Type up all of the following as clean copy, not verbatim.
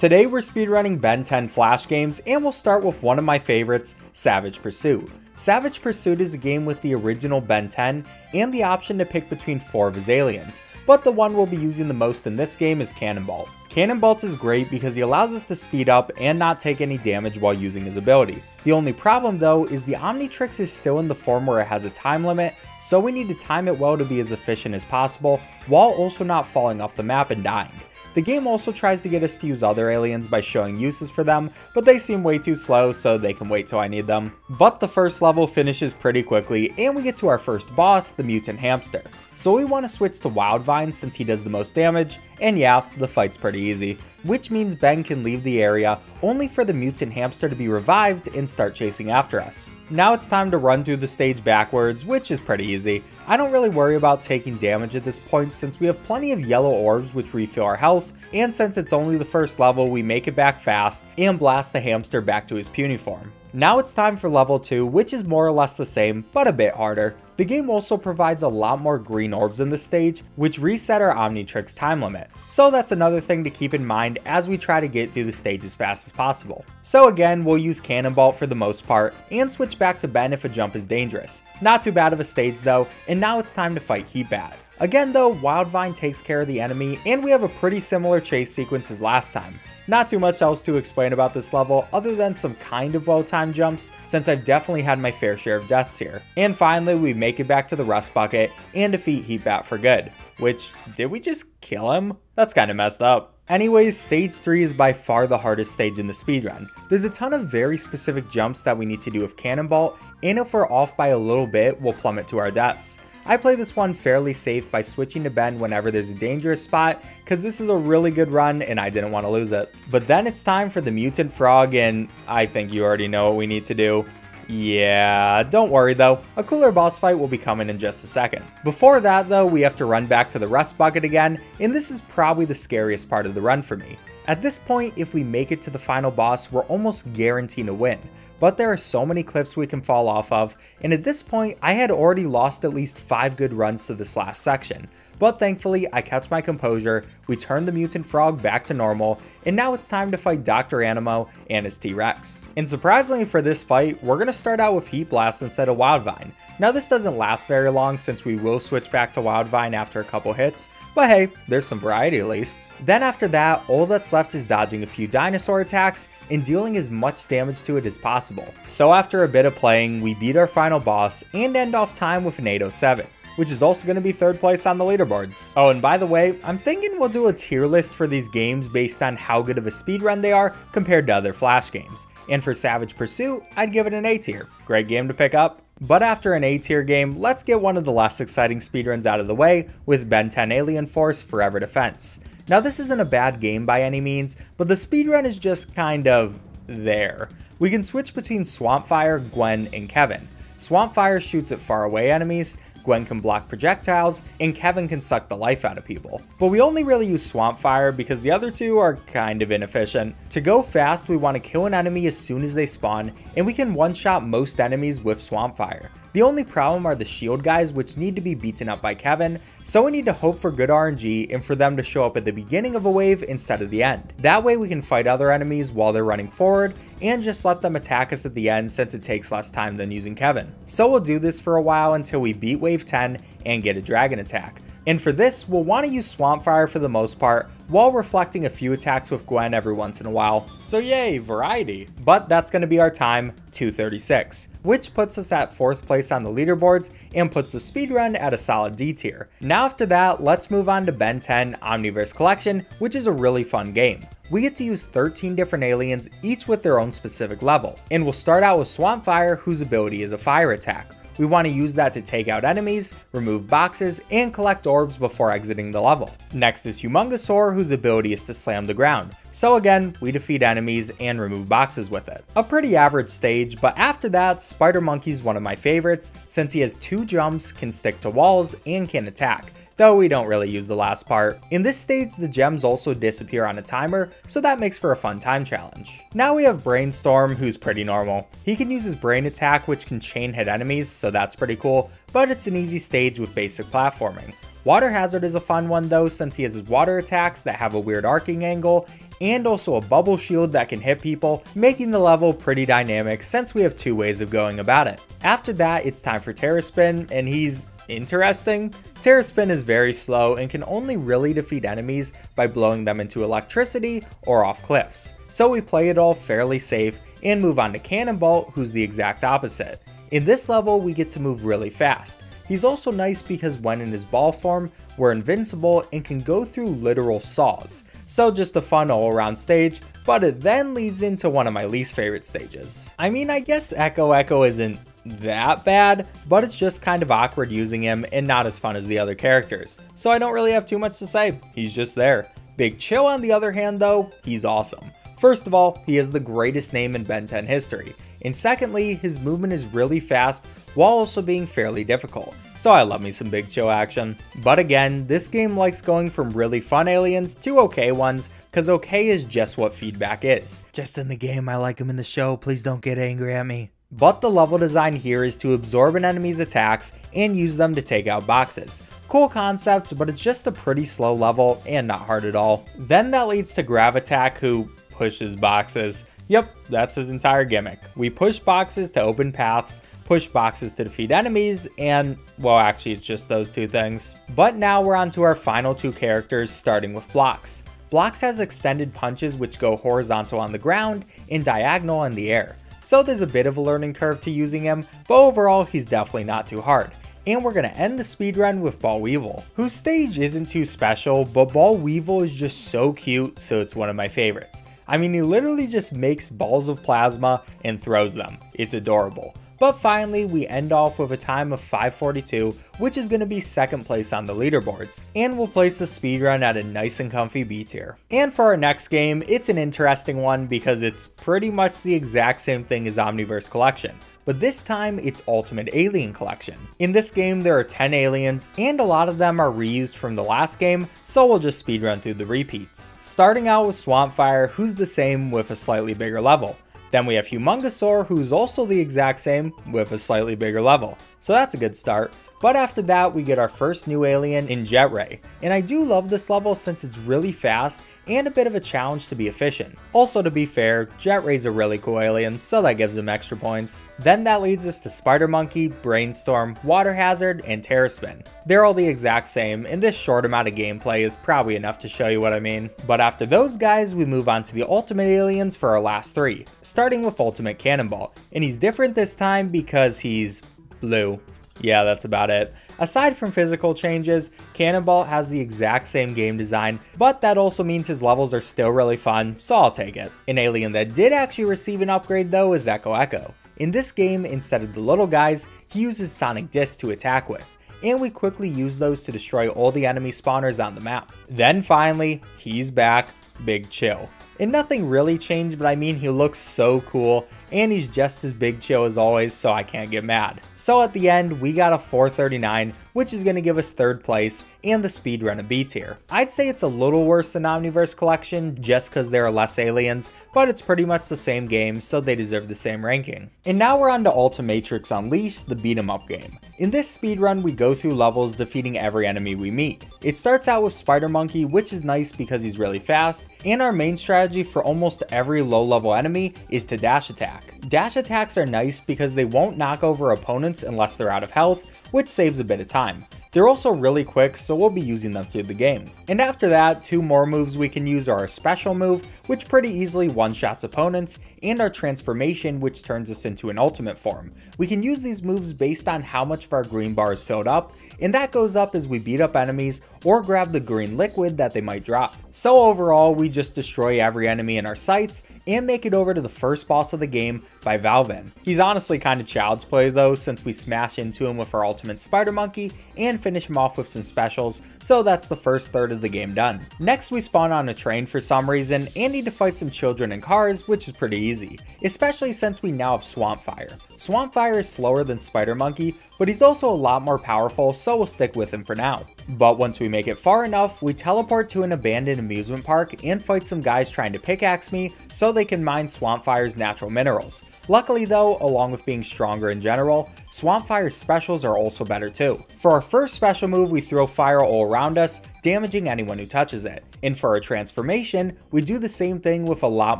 Today we're speedrunning Ben 10 Flash games, and we'll start with one of my favorites, Savage Pursuit. Savage Pursuit is a game with the original Ben 10 and the option to pick between 4 of his aliens, but the one we'll be using the most in this game is Cannonbolt. Cannonbolt is great because he allows us to speed up and not take any damage while using his ability. The only problem though is the Omnitrix is still in the form where it has a time limit, so we need to time it well to be as efficient as possible while also not falling off the map and dying. The game also tries to get us to use other aliens by showing uses for them, but they seem way too slow, so they can wait till I need them. But the first level finishes pretty quickly, and we get to our first boss, the Mutant Hamster. So we want to switch to Wildvine since he does the most damage, and yeah, the fight's pretty easy. Which means Ben can leave the area, only for the Mutant Hamster to be revived and start chasing after us. Now it's time to run through the stage backwards, which is pretty easy. I don't really worry about taking damage at this point since we have plenty of yellow orbs which refill our health, and since it's only the first level, we make it back fast and blast the hamster back to his puny form. Now it's time for level 2, which is more or less the same, but a bit harder. The game also provides a lot more green orbs in this stage, which reset our Omnitrix time limit, so that's another thing to keep in mind as we try to get through the stage as fast as possible. So again, we'll use Cannonbolt for the most part, and switch back to Ben if a jump is dangerous. Not too bad of a stage though, and now it's time to fight Heatbat. Again though, Wildvine takes care of the enemy, and we have a pretty similar chase sequence as last time. Not too much else to explain about this level other than some kind of well-timed jumps, since I've definitely had my fair share of deaths here. And finally, we make it back to the rust bucket and defeat Heatbat for good. Which, did we just kill him? That's kinda messed up. Anyways, stage 3 is by far the hardest stage in the speedrun. There's a ton of very specific jumps that we need to do with Cannonbolt, and if we're off by a little bit, we'll plummet to our deaths. I play this one fairly safe by switching to Ben whenever there's a dangerous spot, cause this is a really good run and I didn't want to lose it. But then it's time for the mutant frog, and I think you already know what we need to do. Yeah, don't worry though, a cooler boss fight will be coming in just a second. Before that though, we have to run back to the rust bucket again, and this is probably the scariest part of the run for me. At this point, if we make it to the final boss, we're almost guaranteed to win. But there are so many cliffs we can fall off of, and at this point, I had already lost at least 5 good runs to this last section. But thankfully, I kept my composure, we turned the mutant frog back to normal, and now it's time to fight Dr. Animo and his T-Rex. And surprisingly for this fight, we're going to start out with Heat Blast instead of Wildvine. Now this doesn't last very long since we will switch back to Wildvine after a couple hits, but hey, there's some variety at least. Then after that, all that's left is dodging a few dinosaur attacks and dealing as much damage to it as possible. So after a bit of playing, we beat our final boss and end off time with an 807. Which is also going to be 3rd place on the leaderboards. Oh, and by the way, I'm thinking we'll do a tier list for these games based on how good of a speedrun they are compared to other Flash games. And for Savage Pursuit, I'd give it an A tier. Great game to pick up. But after an A tier game, let's get one of the less exciting speedruns out of the way with Ben 10 Alien Force Forever Defense. Now this isn't a bad game by any means, but the speedrun is just kind of there. We can switch between Swampfire, Gwen, and Kevin. Swampfire shoots at far away enemies, Gwen can block projectiles, and Kevin can suck the life out of people. But we only really use Swampfire because the other two are kind of inefficient. To go fast, we want to kill an enemy as soon as they spawn, and we can one-shot most enemies with Swampfire. The only problem are the shield guys, which need to be beaten up by Kevin, so we need to hope for good RNG and for them to show up at the beginning of a wave instead of the end. That way we can fight other enemies while they're running forward, and just let them attack us at the end since it takes less time than using Kevin. So we'll do this for a while until we beat wave 10 and get a dragon attack. And for this, we'll want to use Swampfire for the most part, while reflecting a few attacks with Gwen every once in a while. So yay, variety. But that's going to be our time, 236, which puts us at 4th place on the leaderboards and puts the speedrun at a solid D tier. Now after that, let's move on to Ben 10 Omniverse Collection, which is a really fun game. We get to use 13 different aliens, each with their own specific level. And we'll start out with Swampfire, whose ability is a fire attack. We want to use that to take out enemies, remove boxes, and collect orbs before exiting the level. Next is Humongosaur, whose ability is to slam the ground. So again, we defeat enemies and remove boxes with it. A pretty average stage, but after that, Spider Monkey's one of my favorites since he has 2 jumps, can stick to walls, and can attack. Though we don't really use the last part. In this stage, the gems also disappear on a timer, so that makes for a fun time challenge. Now we have Brainstorm, who's pretty normal. He can use his brain attack, which can chain hit enemies, so that's pretty cool, but it's an easy stage with basic platforming. Water Hazard is a fun one though, since he has his water attacks that have a weird arcing angle, and also a bubble shield that can hit people, making the level pretty dynamic since we have 2 ways of going about it. After that, it's time for Terra Spin, and he's interesting. Terra Spin is very slow and can only really defeat enemies by blowing them into electricity or off cliffs. So we play it all fairly safe and move on to Cannonball, who's the exact opposite. In this level, we get to move really fast. He's also nice because when in his ball form, we're invincible and can go through literal saws. So just a fun all around stage, but it then leads into one of my least favorite stages. I mean, I guess Echo isn't that bad, but it's just kind of awkward using him and not as fun as the other characters. So I don't really have too much to say, he's just there. Big Chill on the other hand though, he's awesome. First of all, he has the greatest name in Ben 10 history, and secondly, his movement is really fast while also being fairly difficult. So I love me some Big Chill action. But again, this game likes going from really fun aliens to okay ones, cause okay is just what feedback is. Just in the game, I like him in the show, please don't get angry at me. But the level design here is to absorb an enemy's attacks and use them to take out boxes. Cool concept, but it's just a pretty slow level and not hard at all. Then that leads to Grav Attack, who pushes boxes. Yep, that's his entire gimmick. We push boxes to open paths, push boxes to defeat enemies, and, well, actually it's just those 2 things. But now we're on to our final 2 characters, starting with Blocks. Blocks has extended punches which go horizontal on the ground and diagonal in the air. So there's a bit of a learning curve to using him, but overall he's definitely not too hard. And we're going to end the speedrun with Ball Weevil, whose stage isn't too special, but Ball Weevil is just so cute, so it's one of my favorites. I mean, he literally just makes balls of plasma and throws them. It's adorable. But finally, we end off with a time of 5:42, which is going to be 2nd place on the leaderboards, and we'll place the speedrun at a nice and comfy B tier. And for our next game, it's an interesting one because it's pretty much the exact same thing as Omniverse Collection, but this time it's Ultimate Alien Collection. In this game, there are 10 aliens, and a lot of them are reused from the last game, so we'll just speedrun through the repeats. Starting out with Swampfire, who's the same with a slightly bigger level. Then we have Humongosaur, who's also the exact same with a slightly bigger level. So that's a good start. But after that, we get our first new alien in Jet Ray. And I do love this level since it's really fast and a bit of a challenge to be efficient. Also, to be fair, Jet Ray's a really cool alien, so that gives him extra points. Then that leads us to Spider Monkey, Brainstorm, Water Hazard, and Terra Spin. They're all the exact same, and this short amount of gameplay is probably enough to show you what I mean. But after those guys, we move on to the Ultimate Aliens for our last 3, starting with Ultimate Cannonball. And he's different this time because he's blue. Yeah, that's about it. Aside from physical changes, Cannonball has the exact same game design, but that also means his levels are still really fun, so I'll take it. An alien that did actually receive an upgrade though is Echo. In this game, instead of the little guys, he uses Sonic Discs to attack with, and we quickly use those to destroy all the enemy spawners on the map. Then finally, he's back, Big Chill. And nothing really changed, but I mean, he looks so cool, and he's just as Big Chill as always, so I can't get mad. So at the end, we got a 439, which is going to give us 3rd place and the speedrun a B tier. I'd say it's a little worse than Omniverse Collection just because there are less aliens, but it's pretty much the same game, so they deserve the same ranking. And now we're on to Ultimatrix Unleashed, the beat 'em up game. In this speedrun, we go through levels defeating every enemy we meet. It starts out with Spider Monkey, which is nice because he's really fast, and our main strategy for almost every low level enemy is to dash attack. Dash attacks are nice because they won't knock over opponents unless they're out of health, which saves a bit of time. They're also really quick, so we'll be using them through the game. And after that, 2 more moves we can use are our special move, which pretty easily one-shots opponents, and our transformation, which turns us into an ultimate form. We can use these moves based on how much of our green bar is filled up, and that goes up as we beat up enemies or grab the green liquid that they might drop. So overall, we just destroy every enemy in our sights and make it over to the first boss of the game by Valvin. He's honestly kind of child's play though, since we smash into him with our ultimate Spider Monkey and finish him off with some specials, so that's the first third of the game done. Next, we spawn on a train for some reason and need to fight some children in cars, which is pretty easy, especially since we now have Swampfire. Swampfire is slower than Spider Monkey, but he's also a lot more powerful, so we'll stick with him for now. But once we make it far enough, we teleport to an abandoned amusement park and fight some guys trying to pickaxe me so they can mine Swampfire's natural minerals. Luckily though, along with being stronger in general, Swampfire's specials are also better too. For our first special move, we throw fire all around us, damaging anyone who touches it. And for a transformation, we do the same thing with a lot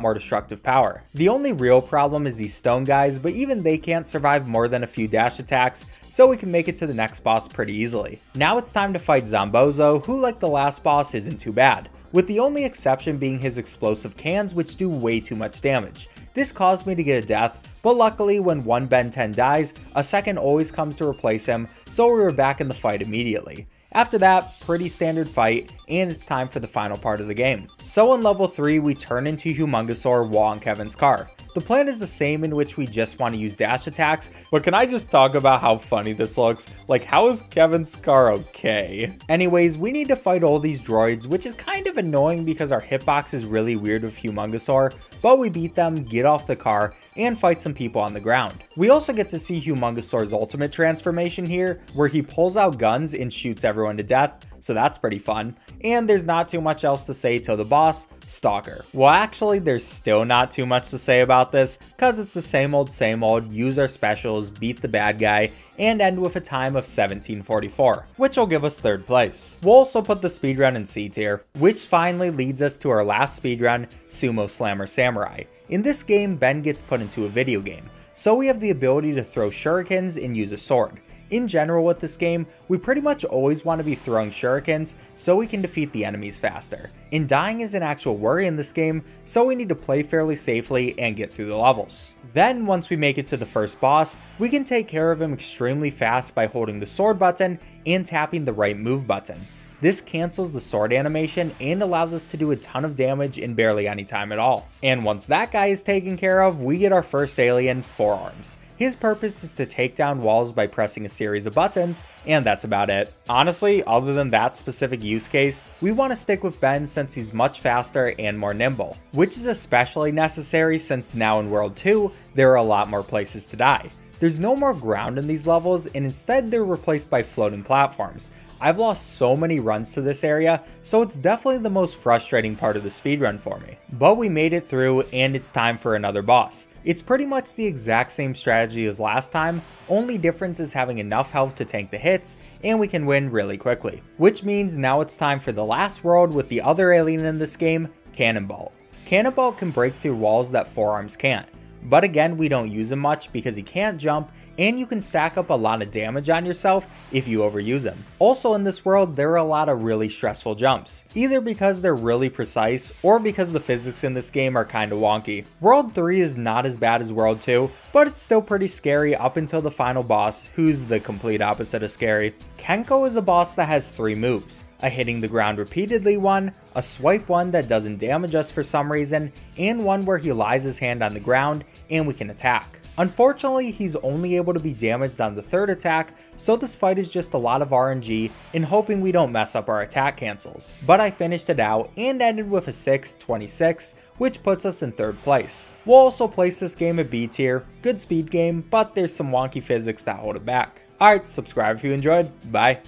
more destructive power. The only real problem is these stone guys, but even they can't survive more than a few dash attacks, so we can make it to the next boss pretty easily. Now it's time to fight Zombozo, who like the last boss isn't too bad, with the only exception being his explosive cans, which do way too much damage. This caused me to get a death, but luckily when one Ben 10 dies, a second always comes to replace him, so we were back in the fight immediately. After that, pretty standard fight, and it's time for the final part of the game. So in level 3, we turn into Humongosaur while on Kevin's car. The plan is the same, in which we just want to use dash attacks, but can I just talk about how funny this looks? Like, how is Kevin's car okay? Anyways, we need to fight all these droids, which is kind of annoying because our hitbox is really weird with Humongosaur, but we beat them, get off the car, and fight some people on the ground. We also get to see Humongosaur's ultimate transformation here, where he pulls out guns and shoots everyone to death, so that's pretty fun. And there's not too much else to say till the boss, Stalker. Well, actually, there's still not too much to say about this, cause it's the same old, use our specials, beat the bad guy, and end with a time of 1744, which will give us 3rd place. We'll also put the speedrun in C tier, which finally leads us to our last speedrun, Sumo Slammer Samurai. In this game, Ben gets put into a video game, so we have the ability to throw shurikens and use a sword. In general with this game, we pretty much always want to be throwing shurikens so we can defeat the enemies faster. And dying is an actual worry in this game, so we need to play fairly safely and get through the levels. Then once we make it to the first boss, we can take care of him extremely fast by holding the sword button and tapping the right move button. This cancels the sword animation and allows us to do a ton of damage in barely any time at all. And once that guy is taken care of, we get our first alien, Forearms. His purpose is to take down walls by pressing a series of buttons, and that's about it. Honestly, other than that specific use case, we want to stick with Ben since he's much faster and more nimble, which is especially necessary since now in World 2, there are a lot more places to die. There's no more ground in these levels, and instead they're replaced by floating platforms. I've lost so many runs to this area, so it's definitely the most frustrating part of the speedrun for me. But we made it through, and it's time for another boss. It's pretty much the exact same strategy as last time, only difference is having enough health to tank the hits, and we can win really quickly. Which means now it's time for the last world with the other alien in this game, Cannonball. Cannonball can break through walls that Forearms can't. But again, we don't use him much because he can't jump, and you can stack up a lot of damage on yourself if you overuse him. Also in this world, there are a lot of really stressful jumps, either because they're really precise or because the physics in this game are kinda wonky. World 3 is not as bad as World 2, but it's still pretty scary up until the final boss, who's the complete opposite of scary. Kenko is a boss that has 3 moves. A hitting the ground repeatedly one, a swipe one that doesn't damage us for some reason, and one where he lies his hand on the ground and we can attack. Unfortunately, he's only able to be damaged on the 3rd attack, so this fight is just a lot of RNG and hoping we don't mess up our attack cancels. But I finished it out and ended with a 6:26, which puts us in 3rd place. We'll also place this game at B tier, good speed game, but there's some wonky physics that hold it back. Alright, subscribe if you enjoyed, bye.